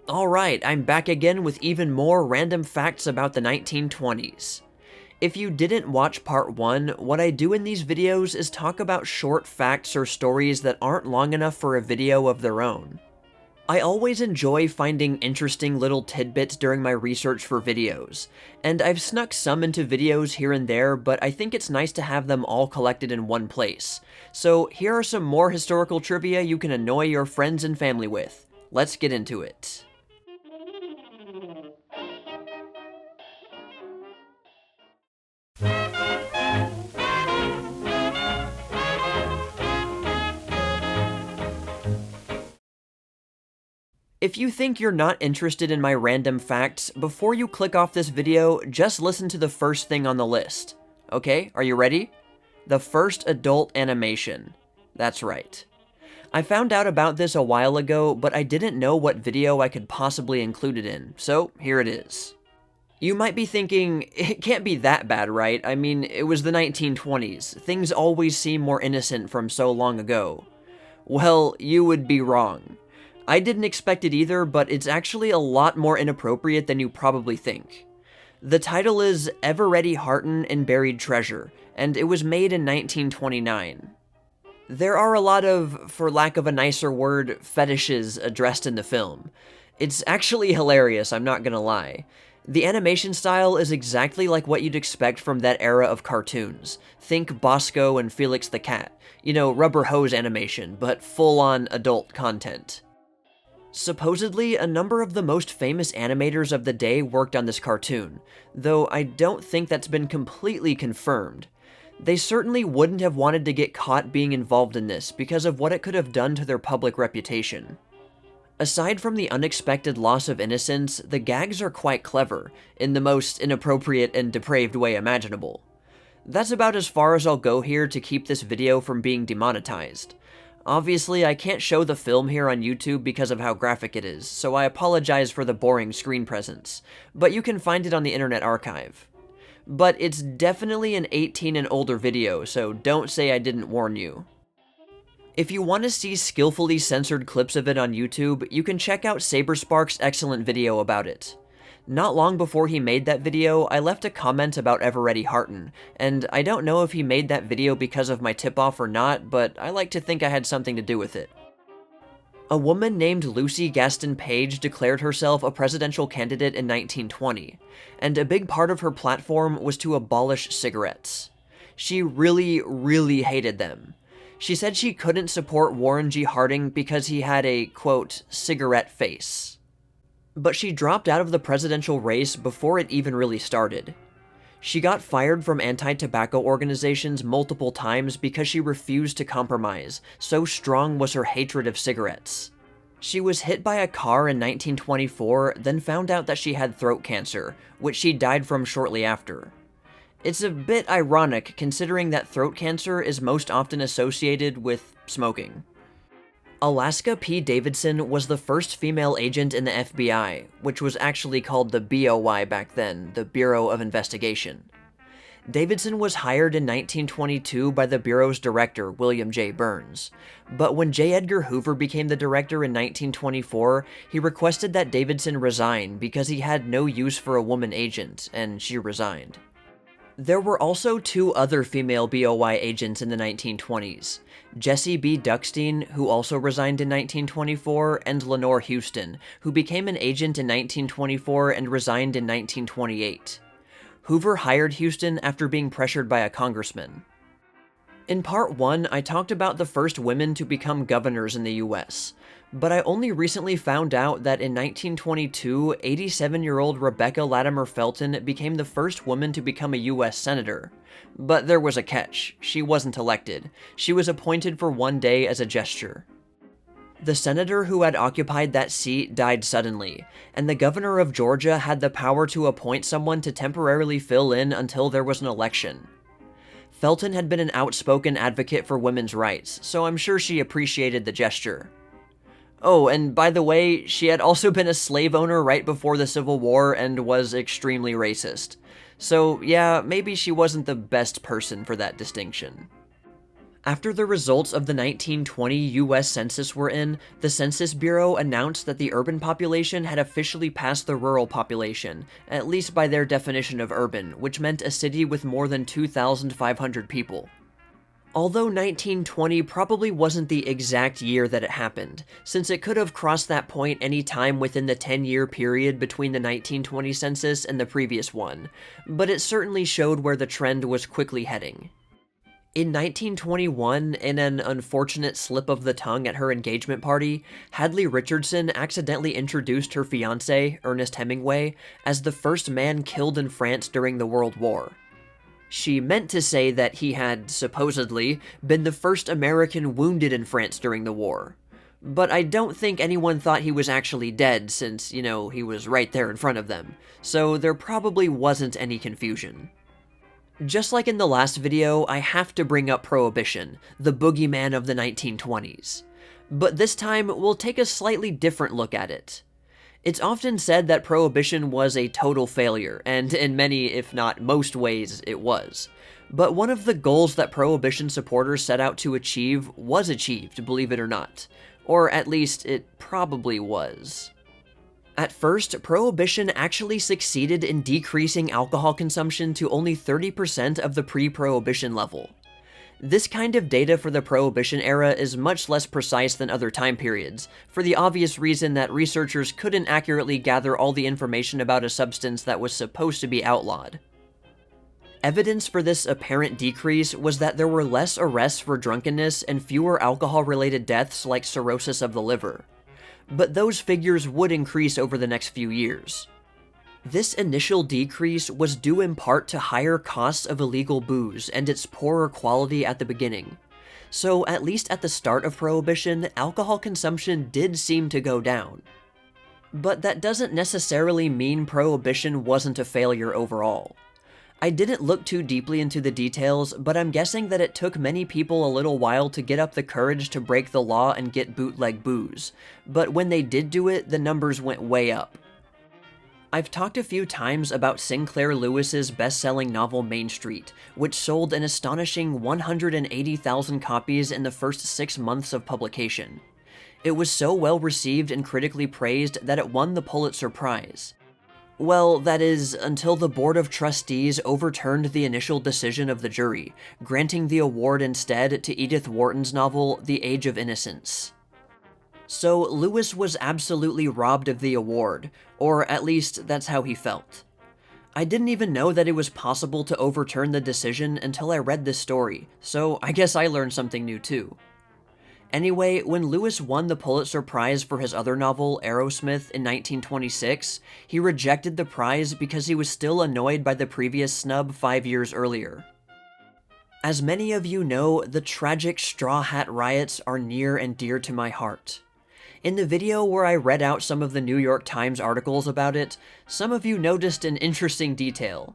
Alright, I'm back again with even more random facts about the 1920s. If you didn't watch part 1, what I do in these videos is talk about short facts or stories that aren't long enough for a video of their own. I always enjoy finding interesting little tidbits during my research for videos, and I've snuck some into videos here and there, but I think it's nice to have them all collected in one place. So here are some more historical trivia you can annoy your friends and family with. Let's get into it. If you think you're not interested in my random facts, before you click off this video, just listen to the first thing on the list. Okay, are you ready? The first adult animation. That's right. I found out about this a while ago, but I didn't know what video I could possibly include it in, so here it is. You might be thinking, it can't be that bad, right? I mean, it was the 1920s. Things always seem more innocent from so long ago. Well, you would be wrong. I didn't expect it either, but it's actually a lot more inappropriate than you probably think. The title is Ever Ready Heartin' and Buried Treasure, and it was made in 1929. There are a lot of, for lack of a nicer word, fetishes addressed in the film. It's actually hilarious, I'm not gonna lie. The animation style is exactly like what you'd expect from that era of cartoons. Think Bosco and Felix the Cat. You know, rubber hose animation, but full-on adult content. Supposedly, a number of the most famous animators of the day worked on this cartoon, though I don't think that's been completely confirmed. They certainly wouldn't have wanted to get caught being involved in this because of what it could have done to their public reputation. Aside from the unexpected loss of innocence, the gags are quite clever, in the most inappropriate and depraved way imaginable. That's about as far as I'll go here to keep this video from being demonetized. Obviously, I can't show the film here on YouTube because of how graphic it is, so I apologize for the boring screen presence, but you can find it on the Internet Archive. But it's definitely an 18 and older video, so don't say I didn't warn you. If you want to see skillfully censored clips of it on YouTube, you can check out Saberspark's excellent video about it. Not long before he made that video, I left a comment about Ever Ready Heartin', and I don't know if he made that video because of my tip-off or not, but I like to think I had something to do with it. A woman named Lucy Gaston Page declared herself a presidential candidate in 1920, and a big part of her platform was to abolish cigarettes. She really hated them. She said she couldn't support Warren G. Harding because he had a, quote, cigarette face. But she dropped out of the presidential race before it even really started. She got fired from anti-tobacco organizations multiple times because she refused to compromise, so strong was her hatred of cigarettes. She was hit by a car in 1924, then found out that she had throat cancer, which she died from shortly after. It's a bit ironic considering that throat cancer is most often associated with smoking. Alaska P. Davidson was the first female agent in the FBI, which was actually called the BOI back then, the Bureau of Investigation. Davidson was hired in 1922 by the Bureau's director, William J. Burns, but when J. Edgar Hoover became the director in 1924, he requested that Davidson resign because he had no use for a woman agent, and she resigned. There were also two other female BOI agents in the 1920s, Jessie B. Duckstein, who also resigned in 1924, and Lenore Houston, who became an agent in 1924 and resigned in 1928. Hoover hired Houston after being pressured by a congressman. In part 1, I talked about the first women to become governors in the US, but I only recently found out that in 1922, 87-year-old Rebecca Latimer Felton became the first woman to become a US senator. But there was a catch. She wasn't elected. She was appointed for one day as a gesture. The senator who had occupied that seat died suddenly, and the governor of Georgia had the power to appoint someone to temporarily fill in until there was an election. Felton had been an outspoken advocate for women's rights, so I'm sure she appreciated the gesture. Oh, and by the way, she had also been a slave owner right before the Civil War and was extremely racist. So yeah, maybe she wasn't the best person for that distinction. After the results of the 1920 US Census were in, the Census Bureau announced that the urban population had officially passed the rural population, at least by their definition of urban, which meant a city with more than 2,500 people. Although 1920 probably wasn't the exact year that it happened, since it could have crossed that point any time within the 10-year period between the 1920 census and the previous one, but it certainly showed where the trend was quickly heading. In 1921, in an unfortunate slip of the tongue at her engagement party, Hadley Richardson accidentally introduced her fiancé, Ernest Hemingway, as the first man killed in France during the World War. She meant to say that he had, supposedly, been the first American wounded in France during the war. But I don't think anyone thought he was actually dead since, he was right there in front of them, so there probably wasn't any confusion. Just like in the last video, I have to bring up Prohibition, the boogeyman of the 1920s. But this time, we'll take a slightly different look at it. It's often said that Prohibition was a total failure, and in many, if not most ways, it was. But one of the goals that Prohibition supporters set out to achieve was achieved, believe it or not. Or at least, it probably was. At first, Prohibition actually succeeded in decreasing alcohol consumption to only 30% of the pre-Prohibition level. This kind of data for the Prohibition era is much less precise than other time periods, for the obvious reason that researchers couldn't accurately gather all the information about a substance that was supposed to be outlawed. Evidence for this apparent decrease was that there were less arrests for drunkenness and fewer alcohol-related deaths like cirrhosis of the liver. But those figures would increase over the next few years. This initial decrease was due in part to higher costs of illegal booze and its poorer quality at the beginning. So at least at the start of Prohibition, alcohol consumption did seem to go down. But that doesn't necessarily mean Prohibition wasn't a failure overall. I didn't look too deeply into the details, but I'm guessing that it took many people a little while to get up the courage to break the law and get bootleg booze, but when they did do it, the numbers went way up. I've talked a few times about Sinclair Lewis's best-selling novel Main Street, which sold an astonishing 180,000 copies in the first 6 months of publication. It was so well received and critically praised that it won the Pulitzer Prize. Well, that is, until the Board of Trustees overturned the initial decision of the jury, granting the award instead to Edith Wharton's novel, The Age of Innocence. So, Lewis was absolutely robbed of the award, or at least that's how he felt. I didn't even know that it was possible to overturn the decision until I read this story, so I guess I learned something new too. Anyway, when Lewis won the Pulitzer Prize for his other novel, Aerosmith, in 1926, he rejected the prize because he was still annoyed by the previous snub 5 years earlier. As many of you know, the tragic Straw Hat riots are near and dear to my heart. In the video where I read out some of the New York Times articles about it, some of you noticed an interesting detail.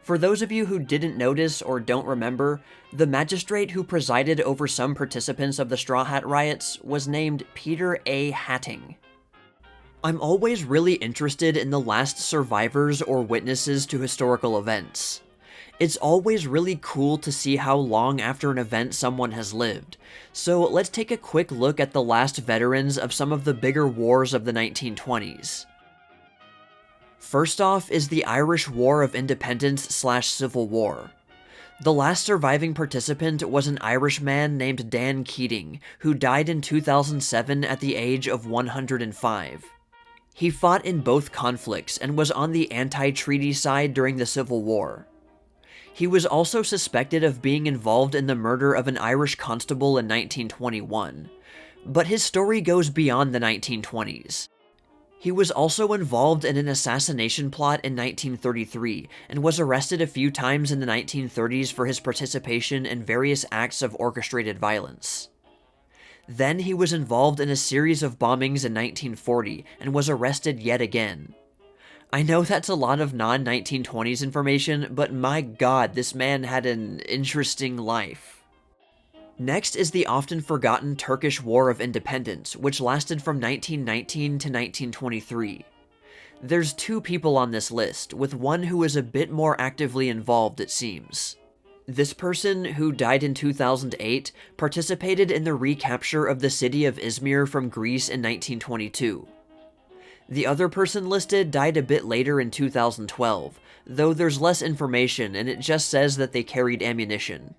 For those of you who didn't notice or don't remember, the magistrate who presided over some participants of the Straw Hat riots was named Peter A. Hatting. I'm always really interested in the last survivors or witnesses to historical events. It's always really cool to see how long after an event someone has lived, so let's take a quick look at the last veterans of some of the bigger wars of the 1920s. First off is the Irish War of Independence/Civil War. The last surviving participant was an Irishman named Dan Keating, who died in 2007 at the age of 105. He fought in both conflicts and was on the anti-treaty side during the Civil War. He was also suspected of being involved in the murder of an Irish constable in 1921, but his story goes beyond the 1920s. He was also involved in an assassination plot in 1933, and was arrested a few times in the 1930s for his participation in various acts of orchestrated violence. Then he was involved in a series of bombings in 1940, and was arrested yet again. I know that's a lot of non-1920s information, but my god, this man had an interesting life. Next is the often forgotten Turkish War of Independence, which lasted from 1919 to 1923. There's 2 people on this list, with one who is a bit more actively involved, it seems. This person, who died in 2008, participated in the recapture of the city of Izmir from Greece in 1922. The other person listed died a bit later in 2012, though there's less information and it just says that they carried ammunition.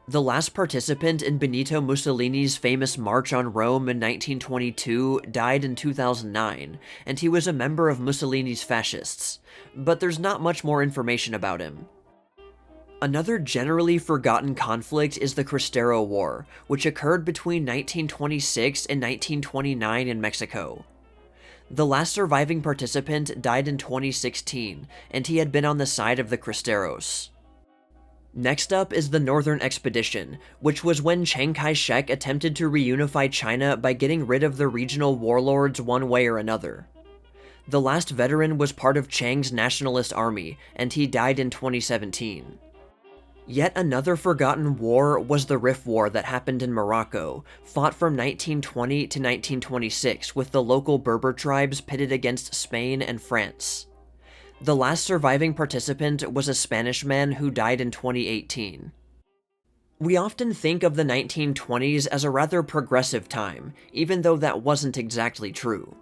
The last participant in Benito Mussolini's famous March on Rome in 1922 died in 2009, and he was a member of Mussolini's fascists, but there's not much more information about him. Another generally forgotten conflict is the Cristero War, which occurred between 1926 and 1929 in Mexico. The last surviving participant died in 2016, and he had been on the side of the Cristeros. Next up is the Northern Expedition, which was when Chiang Kai-shek attempted to reunify China by getting rid of the regional warlords one way or another. The last veteran was part of Chiang's nationalist army, and he died in 2017. Yet another forgotten war was the Rif War that happened in Morocco, fought from 1920 to 1926 with the local Berber tribes pitted against Spain and France. The last surviving participant was a Spanish man who died in 2018. We often think of the 1920s as a rather progressive time, even though that wasn't exactly true.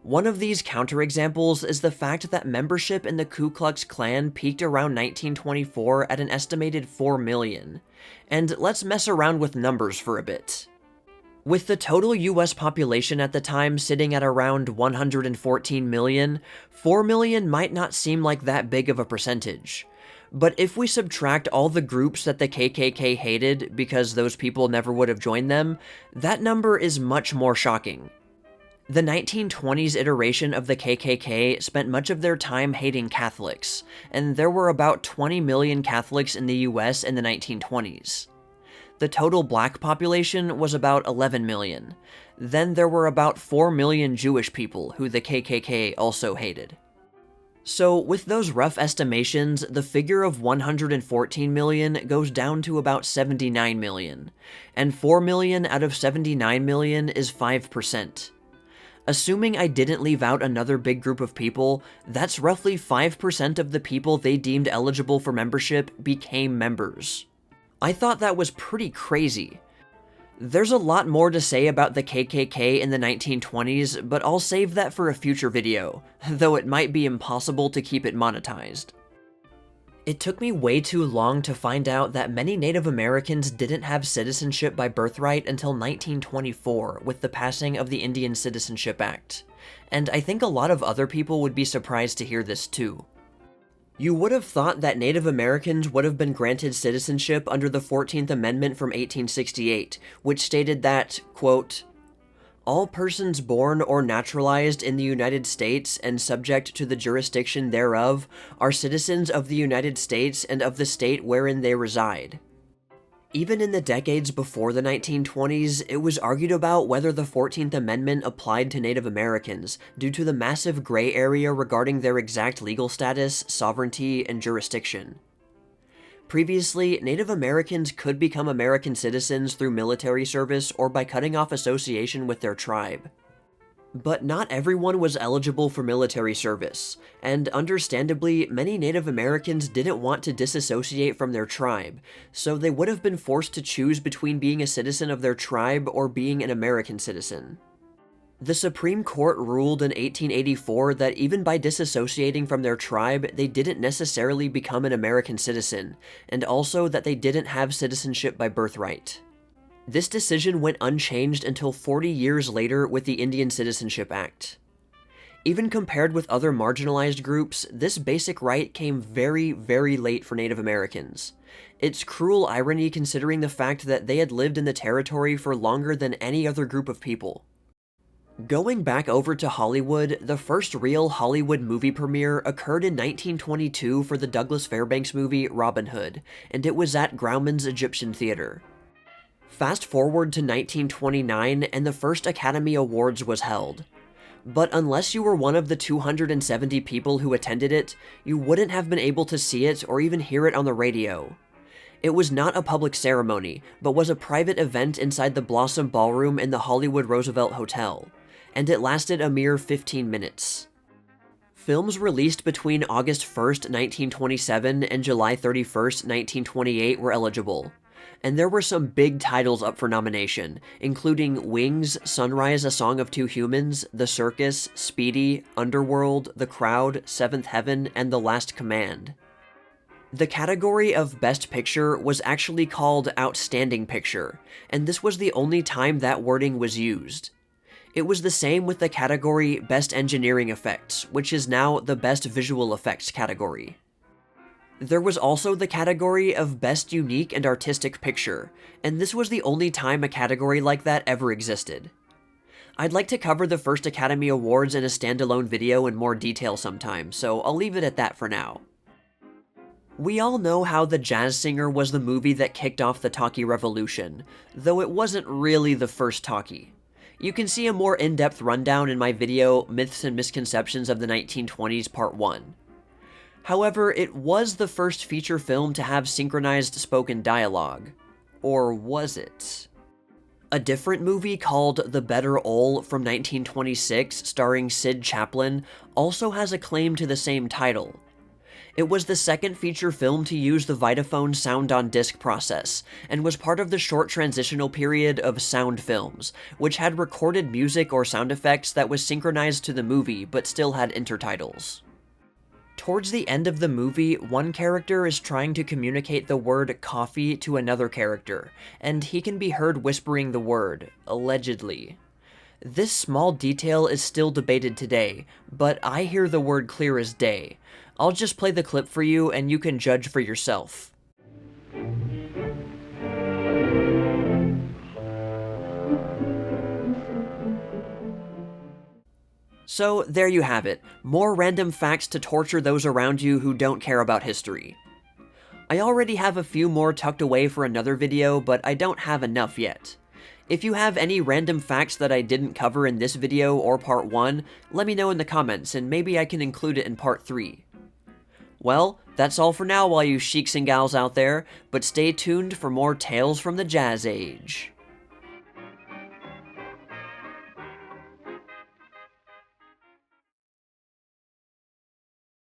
One of these counterexamples is the fact that membership in the Ku Klux Klan peaked around 1924 at an estimated 4 million. And let's mess around with numbers for a bit. With the total US population at the time sitting at around 114 million, 4 million might not seem like that big of a percentage. But if we subtract all the groups that the KKK hated because those people never would have joined them, that number is much more shocking. The 1920s iteration of the KKK spent much of their time hating Catholics, and there were about 20 million Catholics in the US in the 1920s. The total black population was about 11 million. Then there were about 4 million Jewish people who the KKK also hated. So with those rough estimations, the figure of 114 million goes down to about 79 million, and 4 million out of 79 million is 5%. Assuming I didn't leave out another big group of people, that's roughly 5% of the people they deemed eligible for membership became members. I thought that was pretty crazy. There's a lot more to say about the KKK in the 1920s, but I'll save that for a future video, though it might be impossible to keep it monetized. It took me way too long to find out that many Native Americans didn't have citizenship by birthright until 1924 with the passing of the Indian Citizenship Act, and I think a lot of other people would be surprised to hear this too. You would have thought that Native Americans would have been granted citizenship under the 14th Amendment from 1868, which stated that, quote, "All persons born or naturalized in the United States and subject to the jurisdiction thereof are citizens of the United States and of the state wherein they reside." Even in the decades before the 1920s, it was argued about whether the 14th Amendment applied to Native Americans due to the massive gray area regarding their exact legal status, sovereignty, and jurisdiction. Previously, Native Americans could become American citizens through military service or by cutting off association with their tribe. But not everyone was eligible for military service, and understandably, many Native Americans didn't want to disassociate from their tribe, so they would have been forced to choose between being a citizen of their tribe or being an American citizen. The Supreme Court ruled in 1884 that even by disassociating from their tribe, they didn't necessarily become an American citizen, and also that they didn't have citizenship by birthright. This decision went unchanged until 40 years later with the Indian Citizenship Act. Even compared with other marginalized groups, this basic right came very, very late for Native Americans. It's cruel irony considering the fact that they had lived in the territory for longer than any other group of people. Going back over to Hollywood, the first real Hollywood movie premiere occurred in 1922 for the Douglas Fairbanks movie Robin Hood, and it was at Grauman's Egyptian Theater. Fast forward to 1929 and the first Academy Awards was held. But unless you were one of the 270 people who attended it, you wouldn't have been able to see it or even hear it on the radio. It was not a public ceremony, but was a private event inside the Blossom Ballroom in the Hollywood Roosevelt Hotel, and it lasted a mere 15 minutes. Films released between August 1st, 1927 and July 31st, 1928 were eligible. And there were some big titles up for nomination, including Wings, Sunrise, A Song of Two Humans, The Circus, Speedy, Underworld, The Crowd, Seventh Heaven, and The Last Command. The category of Best Picture was actually called Outstanding Picture, and this was the only time that wording was used. It was the same with the category Best Engineering Effects, which is now the Best Visual Effects category. There was also the category of Best Unique and Artistic Picture, and this was the only time a category like that ever existed. I'd like to cover the first Academy Awards in a standalone video in more detail sometime, so I'll leave it at that for now. We all know how The Jazz Singer was the movie that kicked off the talkie revolution, though it wasn't really the first talkie. You can see a more in-depth rundown in my video, Myths and Misconceptions of the 1920s Part 1. However, it was the first feature film to have synchronized spoken dialogue. Or was it? A different movie called The Better Ole from 1926, starring Sid Chaplin, also has a claim to the same title. It was the second feature film to use the Vitaphone sound-on-disc process, and was part of the short transitional period of sound films, which had recorded music or sound effects that was synchronized to the movie but still had intertitles. Towards the end of the movie, one character is trying to communicate the word coffee to another character, and he can be heard whispering the word, allegedly. This small detail is still debated today, but I hear the word clear as day. I'll just play the clip for you and you can judge for yourself. So there you have it, more random facts to torture those around you who don't care about history. I already have a few more tucked away for another video, but I don't have enough yet. If you have any random facts that I didn't cover in this video or part 1, let me know in the comments and maybe I can include it in part 3. Well, that's all for now all you sheiks and gals out there, but stay tuned for more tales from the Jazz Age.